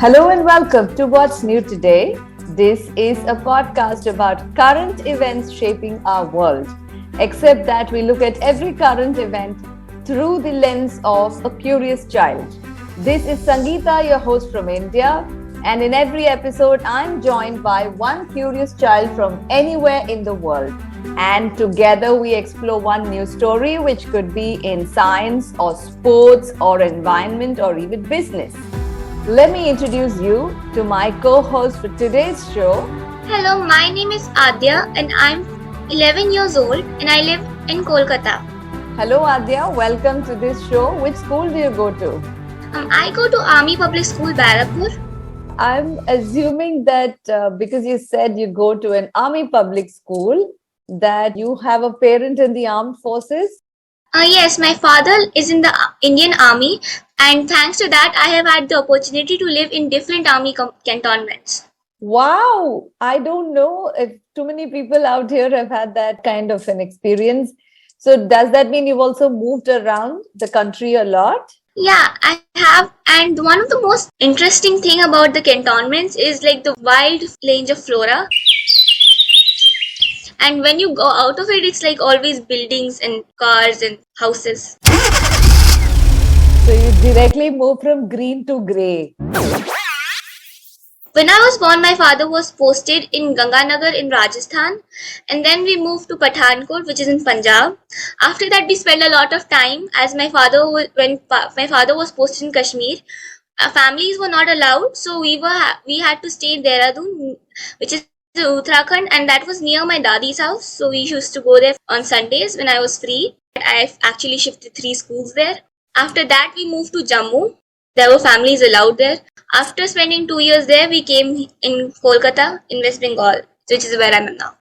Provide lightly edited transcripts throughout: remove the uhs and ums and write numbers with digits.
Hello and welcome to What's New Today. This is a podcast about current events shaping our world, except that we look at every current event through the lens of a curious child. This is Sangeeta, your host from India, and in every episode, I'm joined by one curious child from anywhere in the world. And together we explore one new story, which could be in science or sports or environment or even business. Let me introduce you to my co-host for today's show. Hello, my name is Aadya and I'm 11 years old and I live in Kolkata. Hello Aadya, welcome to this show. Which school do you go to? I go to Army Public School, Barapur. I'm assuming that because you said you go to an Army Public School, that you have a parent in the armed forces? Yes, my father is in the Indian Army, and thanks to that, I have had the opportunity to live in different army cantonments. Wow! I don't know if too many people out here have had that kind of an experience. So does that mean you've also moved around the country a lot? Yeah, I have. And one of the most interesting thing about the cantonments is like the wide range of flora. And when you go out of it, it's like always buildings and cars and houses. So you directly move from green to grey. When I was born, my father was posted in Ganganagar in Rajasthan, and then we moved to Pathankot, which is in Punjab. After that, we spent a lot of time as my father was posted in Kashmir. Our families were not allowed, so we had to stay in Dehradun, which is Uttarakhand, and that was near my dadi's house. So we used to go there on Sundays when I was free. I've actually shifted 3 schools there. After that, we moved to Jammu. There were families allowed there. After spending 2 years there, we came in Kolkata in West Bengal, which is where I am now.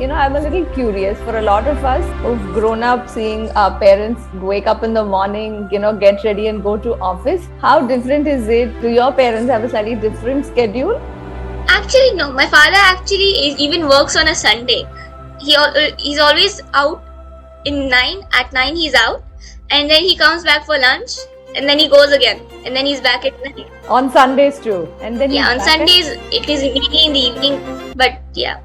You know, I'm a little curious. For a lot of us who've grown up seeing our parents wake up in the morning, get ready and go to office, how different is it? Do your parents have a slightly different schedule? Actually, no. My father even works on a Sunday. He's always out at 9 he's out, and then he comes back for lunch, and then he goes again, and then he's back at 9. On Sundays too? And then on Sundays it is mainly in the evening, but yeah.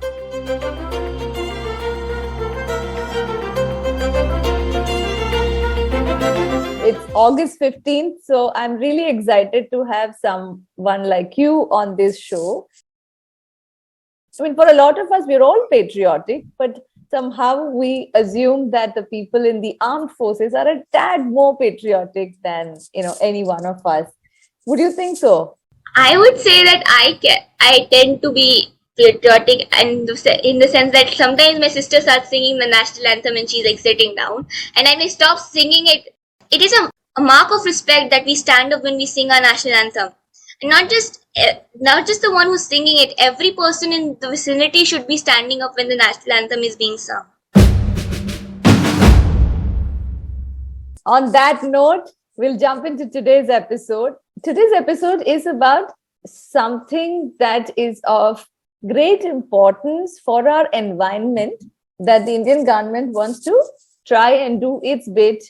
It's August 15th, so I'm really excited to have someone like you on this show. I mean, for a lot of us, we're all patriotic, but somehow we assume that the people in the armed forces are a tad more patriotic than, any one of us. Would you think so? I would say that I tend to be patriotic, and in the sense that sometimes my sister starts singing the national anthem and she's like sitting down, and I may stop singing it. It is a mark of respect that we stand up when we sing our national anthem. And not just the one who's singing it. Every person in the vicinity should be standing up when the national anthem is being sung. On that note, we'll jump into today's episode. Today's episode is about something that is of great importance for our environment, that the Indian government wants to try and do its bit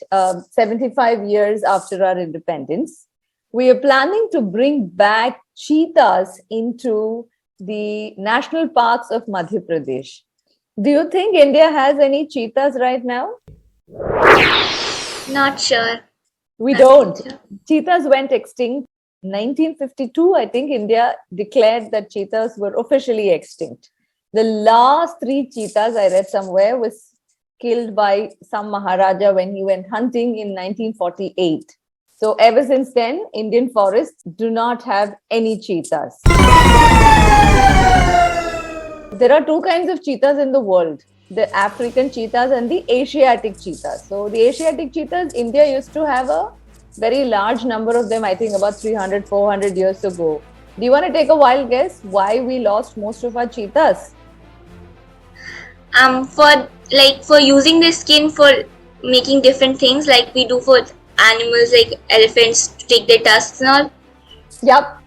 75 years after our independence. We are planning to bring back cheetahs into the national parks of Madhya Pradesh. Do you think India has any cheetahs right now? Not sure. We don't. Sure. Cheetahs went extinct. 1952, I think India declared that cheetahs were officially extinct. The last 3 cheetahs I read somewhere was killed by some Maharaja when he went hunting in 1948. So ever since then, Indian forests do not have any cheetahs. There are 2 kinds of cheetahs in the world, the African cheetahs and the Asiatic cheetahs. So the Asiatic cheetahs, India used to have a very large number of them, I think about 300, 400 years ago. Do you want to take a wild guess why we lost most of our cheetahs? For using their skin for making different things like we do for animals like elephants to take their tusks and all. Yep.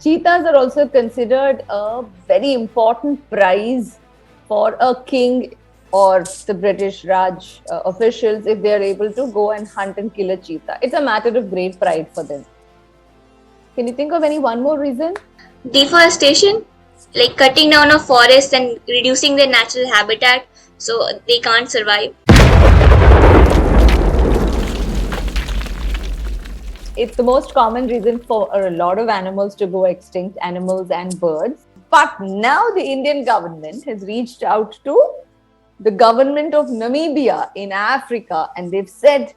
Cheetahs are also considered a very important prize for a king or the British Raj officials if they are able to go and hunt and kill a cheetah. It's a matter of great pride for them. Can you think of any one more reason? Deforestation, like cutting down of forests and reducing their natural habitat, so they can't survive. It's the most common reason for a lot of animals to go extinct, animals and birds. But now the Indian government has reached out to the government of Namibia in Africa, and they've said,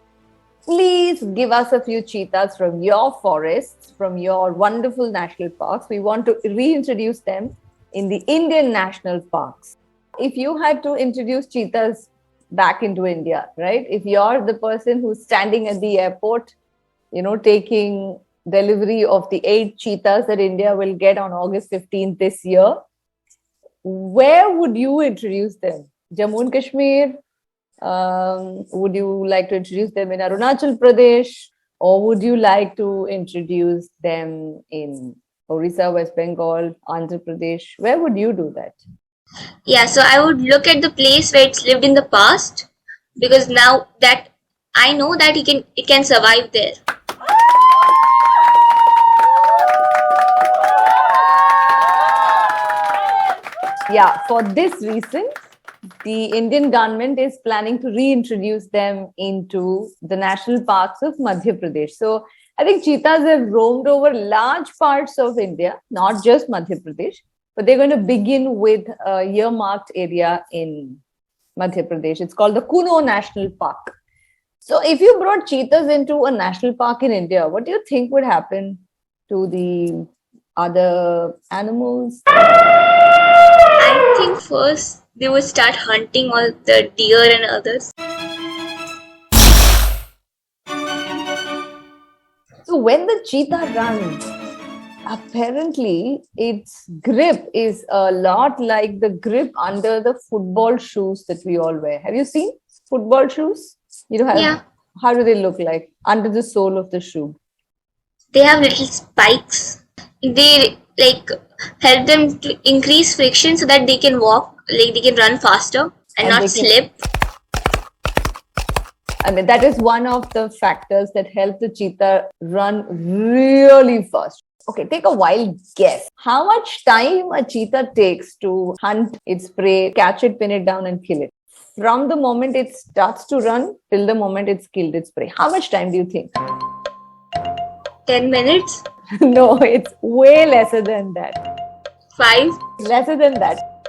please give us a few cheetahs from your forests, from your wonderful national parks. We want to reintroduce them in the Indian national parks. If you had to introduce cheetahs back into India, right? If you're the person who's standing at the airport, taking delivery of the 8 cheetahs that India will get on August 15th this year, where would you introduce them? Jammu and Kashmir? Would you like to introduce them in Arunachal Pradesh? Or would you like to introduce them in Orissa, West Bengal, Andhra Pradesh? Where would you do that? Yeah, so I would look at the place where it's lived in the past, because now that I know that it can survive there. Yeah, for this reason, the Indian government is planning to reintroduce them into the national parks of Madhya Pradesh. So I think cheetahs have roamed over large parts of India, not just Madhya Pradesh, but they're going to begin with a earmarked area in Madhya Pradesh. It's called the Kuno National Park. So if you brought cheetahs into a national park in India, what do you think would happen to the other animals? I think first they would start hunting all the deer and others. So when the cheetah runs, apparently its grip is a lot like the grip under the football shoes that we all wear. Have you seen football shoes? Yeah. How do they look like under the sole of the shoe? They have little spikes. They help them to increase friction so that they can walk, they can run faster and not slip. I mean, that is one of the factors that help the cheetah run really fast. Okay, take a wild guess. How much time a cheetah takes to hunt its prey, catch it, pin it down, and kill it? From the moment it starts to run till the moment it's killed its prey. How much time do you think? 10 minutes? No, it's way lesser than that. 5? Lesser than that.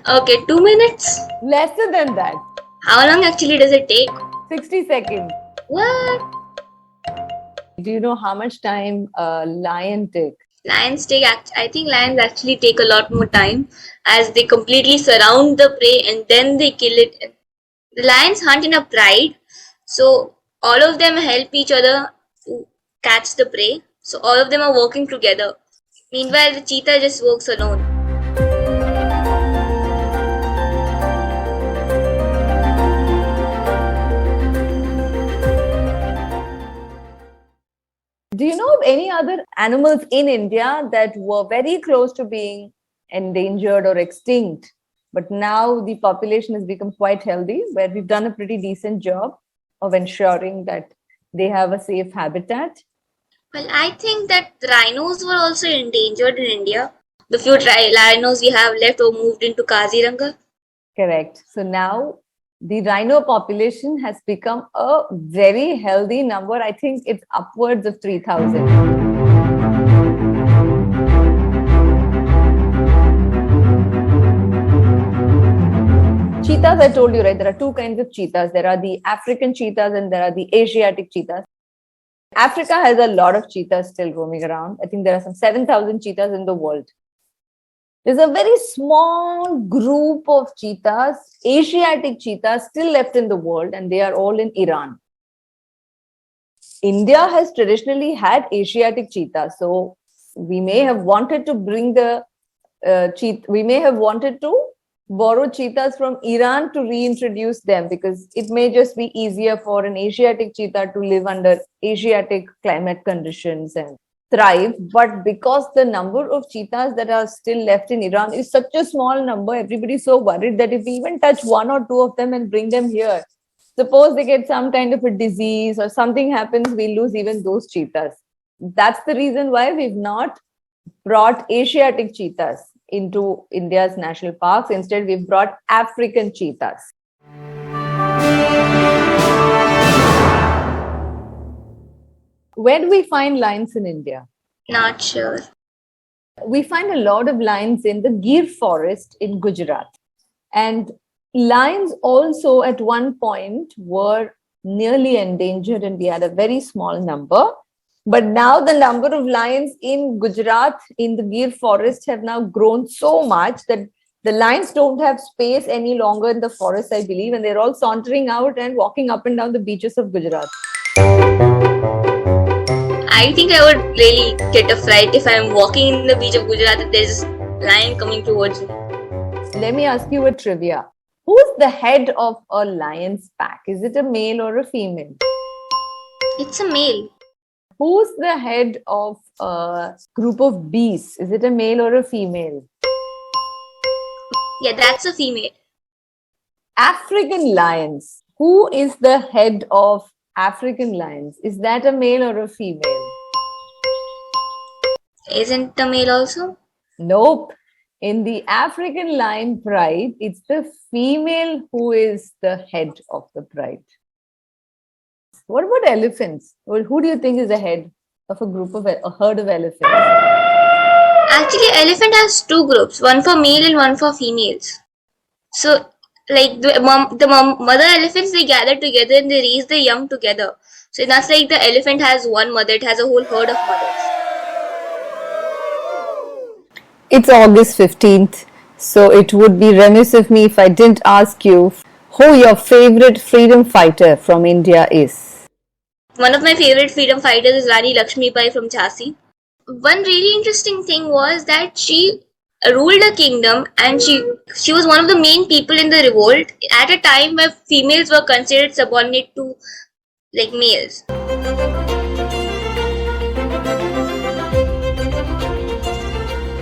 Okay, 2 minutes? Lesser than that. How long actually does it take? 60 seconds. What? Do you know how much time a lion takes? I think lions actually take a lot more time, as they completely surround the prey and then they kill it. The lions hunt in a pride, so all of them help each other to catch the prey. So all of them are working together. Meanwhile, the cheetah just works alone. Do you know of any other animals in India that were very close to being endangered or extinct, but now the population has become quite healthy, where we've done a pretty decent job of ensuring that they have a safe habitat? Well, I think that rhinos were also endangered in India. The few rhinos we have left were moved into Kaziranga. Correct. So now the rhino population has become a very healthy number. I think it's upwards of 3,000. Cheetahs, I told you, right? There are 2 kinds of cheetahs. There are the African cheetahs and there are the Asiatic cheetahs. Africa has a lot of cheetahs still roaming around. I think there are some 7,000 cheetahs in the world. There's a very small group of cheetahs, Asiatic cheetahs, still left in the world, and they are all in Iran. India has traditionally had Asiatic cheetahs, so we may have wanted to bring the we may have wanted to borrow cheetahs from Iran to reintroduce them, because it may just be easier for an Asiatic cheetah to live under Asiatic climate conditions and thrive. But because the number of cheetahs that are still left in Iran is such a small number, everybody's so worried that if we even touch 1 or 2 of them and bring them here, suppose they get some kind of a disease or something happens, we lose even those cheetahs. that's the reason why we've not brought Asiatic cheetahs into India's national parks. Instead, we've brought African cheetahs. Where do we find lions in India? Not sure. We find a lot of lions in the Gir forest in Gujarat. And lions also at one point were nearly endangered and we had a very small number. But now the number of lions in Gujarat in the Gir forest have now grown so much that the lions don't have space any longer in the forest, I believe, and they're all sauntering out and walking up and down the beaches of Gujarat. I think I would really get a fright if I'm walking in the beach of Gujarat and there's a lion coming towards me. Let me ask you a trivia. Who's the head of a lion's pack? Is it a male or a female? It's a male. Who's the head of a group of beasts? Is it a male or a female? Yeah, that's a female. African lions. Who is the head of African lions? Is that a male or a female? Isn't the male also? Nope. In the African lion pride, it's the female who is the head of the pride. What about elephants? Well, who do you think is the head of a herd of elephants? Actually, elephant has two groups, one for male and one for females. So, like the mother elephants, they gather together and they raise the young together. So that's like the elephant has one mother, it has a whole herd of mothers. It's August 15th, so it would be remiss of me if I didn't ask you who your favorite freedom fighter from India is. One of my favorite freedom fighters is Rani Lakshmibai from Jhansi. One really interesting thing was that she ruled a kingdom and she was one of the main people in the revolt at a time where females were considered subordinate to like males.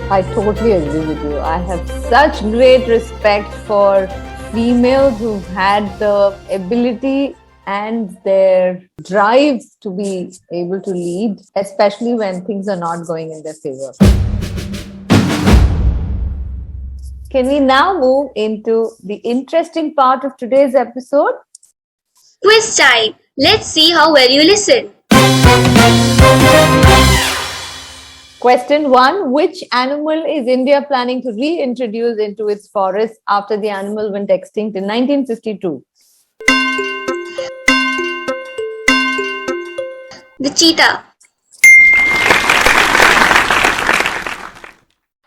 I totally agree with you. I have such great respect for females who've had the ability and their drives to be able to lead, especially when things are not going in their favor. Can we now move into the interesting part of today's episode? Quiz time! Let's see how well you listen. Question 1. Which animal is India planning to reintroduce into its forests after the animal went extinct in 1952? The cheetah.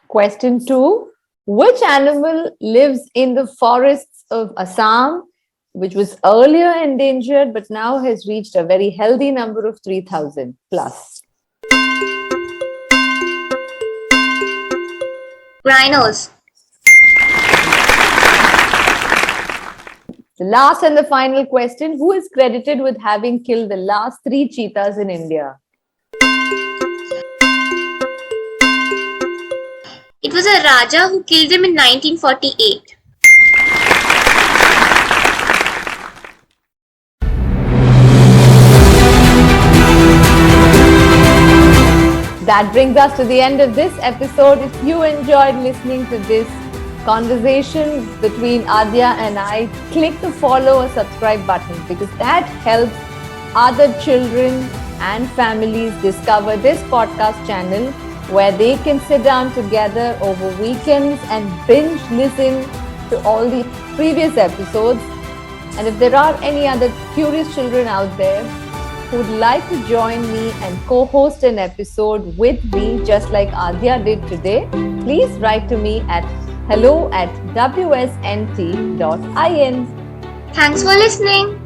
Question 2. Which animal lives in the forests of Assam, which was earlier endangered but now has reached a very healthy number of 3,000 plus? Rhinos. The last and the final question. Who is credited with having killed the last 3 cheetahs in India? It was a Raja who killed them in 1948. That brings us to the end of this episode. If you enjoyed listening to this conversation between Aadya and I, click the follow or subscribe button because that helps other children and families discover this podcast channel where they can sit down together over weekends and binge listen to all the previous episodes. And if there are any other curious children out there who would like to join me and co-host an episode with me, just like Aadya did today, please write to me at hello@wsnt.in. Thanks for listening.